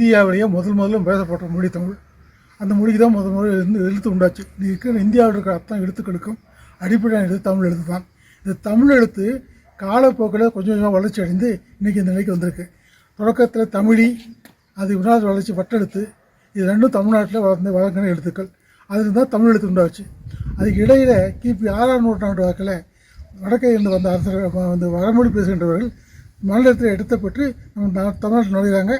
இந்தியாவிலேயே முதல்ல பேசப்பட்ட மொழி தமிழ். அந்த மொழிக்கு தான் முதல் எழுத்து உண்டாச்சு. இருக்கிற இந்தியாவில் இருக்கிற அத்தனை எழுத்துக்களுக்கும் அடிப்படையான எழுத்து தமிழ் எழுத்து தான். இந்த தமிழ் எழுத்து காலப்போக்கில் கொஞ்சம் கொஞ்சமாக வளர்ச்சி அடைந்து இன்றைக்கி இந்த நிலைக்கு வந்திருக்கு. தொடக்கத்தில் தமிழி, அது வினாது வளர்ச்சி வட்டெழுத்து, இது ரெண்டும் தமிழ்நாட்டில் வழங்கின எழுத்துக்கள். அதில் தான் தமிழ் எழுத்து உண்டாச்சு. அதுக்கு இடையில் கிபி 6ஆம் நூற்றாண்டு வாக்கில் வடக்கே இருந்து வந்த அரசர்கள் வந்து வடமொழி பேசுகின்றவர்கள் மாநிலத்தில் எடுத்தப்பட்டு நம்ம தமிழ்நாட்டில் நுழைகிறாங்க.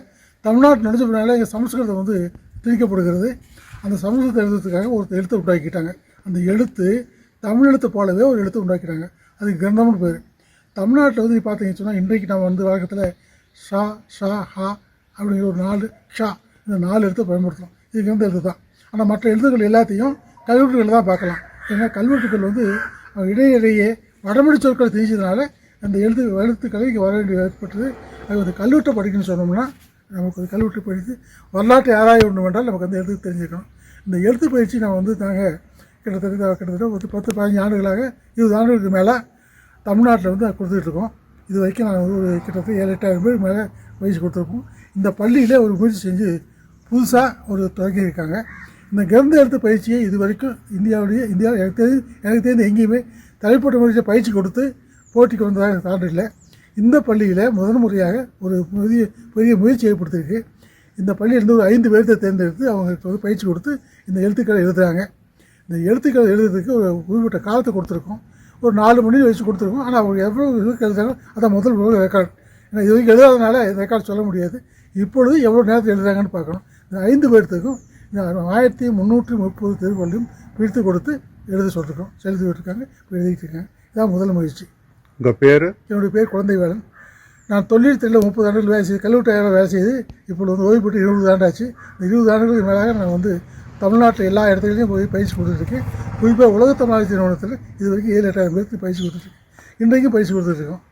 தமிழ்நாட்டு நுழைஞ்ச பின்னால இங்கே சமஸ்கிருதம் வந்து திணிக்கப்படுகிறது. அந்த சமஸ்கிருதத்தை எழுதுறதுக்காக ஒரு எழுத்தை உண்டாக்கிட்டாங்க. அந்த எழுத்து தமிழ் எழுத்து போலவே ஒரு எழுத்து உண்டாக்கிட்டாங்க. அதுக்கு கிரந்தம்னு பேர். தமிழ்நாட்டில் வந்து பார்த்தீங்கன்னு சொன்னால் இன்றைக்கு நம்ம வந்து வழக்கத்தில் ஷா, ஷா, ஹா அப்படிங்கிற ஒரு 4 ஷா, இந்த 4 எழுத்தை பயன்படுத்தலாம். இது கிரந்த எழுத்து தான். ஆனால் மற்ற எழுத்துக்கள் எல்லாத்தையும் கல்வெட்டுகள் தான் பார்க்கலாம். ஏன்னா கல்வெட்டுகள் வந்து இடையிடையே வடமொழி சொற்களை தெரிஞ்சதுனால அந்த எழுத்துக்களை இங்கே வர வேண்டிய ஏற்பட்டது. அது வந்து கல்வெட்டை படிக்கணும்னு சொன்னோம்னா நமக்கு ஒரு கல்வெட்டு படித்து வரலாற்றை ஆராய வேண்டும் என்றால் நமக்கு அந்த எழுத்து தெரிஞ்சுக்கணும். இந்த எழுத்து பயிற்சி நம்ம வந்து நாங்கள் கிட்டத்தட்ட ஒரு 10-15 ஆண்டுகளாக 20 ஆண்டுகளுக்கு மேலே தமிழ்நாட்டில் வந்து கொடுத்துட்ருக்கோம். இது வரைக்கும் நாங்கள் வந்து ஒரு கிட்டத்தட்ட 7-8 பேர் மேலே பயிற்சி கொடுத்துருக்கோம். இந்த பள்ளியில் ஒரு முயற்சி செஞ்சு புதுசாக ஒரு தொடங்கியிருக்காங்க. இந்த கிரந்த எழுத்து பயிற்சியை இது வரைக்கும் இந்தியாவில் எனக்கு தெரிந்து எங்கேயுமே தனிப்பட்ட முறையில் பயிற்சி கொடுத்து போட்டிக்கு வந்ததாக சான்று இல்லை. இந்த பள்ளியில் முதல் முறையாக ஒரு பெரிய முயற்சி ஏற்படுத்தியிருக்கு. இந்த பள்ளியிலேருந்து ஒரு 5 பேர்த்தை தேர்ந்தெடுத்து அவங்களுக்கு வந்து பயிற்சி கொடுத்து இந்த எழுத்துக்களை எழுதுகிறாங்க. இந்த எழுத்துக்களை எழுதுறதுக்கு ஒரு குறிப்பிட்ட காலத்தை கொடுத்துருக்கோம். ஒரு 4 மணி வச்சு கொடுத்துருக்கோம். ஆனால் அவங்க எவ்வளோ இதுக்கு எழுதுறாங்க அதான் முதல் ரெக்கார்டு. ஏன்னா இது வரைக்கும் எழுதாதனால ரெக்கார்டு சொல்ல முடியாது. இப்பொழுது எவ்வளோ நேரத்தில் எழுதுறாங்கன்னு பார்க்கணும். இந்த 5 பேர்த்துக்கும் இந்த 1330 திருக்குறளையும் பிரித்து கொடுத்து எழுத சொல்லியிருக்கோம். எழுதி விட்டுருக்காங்க, இப்போ எழுதிட்டு இருக்காங்க. இதான் முதல் முயற்சி. உங்கள் பேர்? என்னுடைய பேர் குழந்தைவேலன். நான் தொழில் துறையில் 30 ஆண்டுகள் வேலை செய்து கல்லூரியில் வேலை செய்து இப்பொழுது வந்து ஓய்வு பெற்று 20 ஆண்டாச்சு. இந்த 20 ஆண்டுகளுக்கு மேலாக நான் வந்து தமிழ்நாட்டில் எல்லா இடத்துலையும் போய் பயிற்சி கொடுத்துட்ருக்கேன். குறிப்பாக உலக தமிழ் நிறுவனத்தில் இது வரைக்கும் 7-8 பேருக்கு பயிற்சி கொடுத்துட்ருக்கேன். இன்றைக்கும் பயிற்சி கொடுத்துட்ருக்கோம்.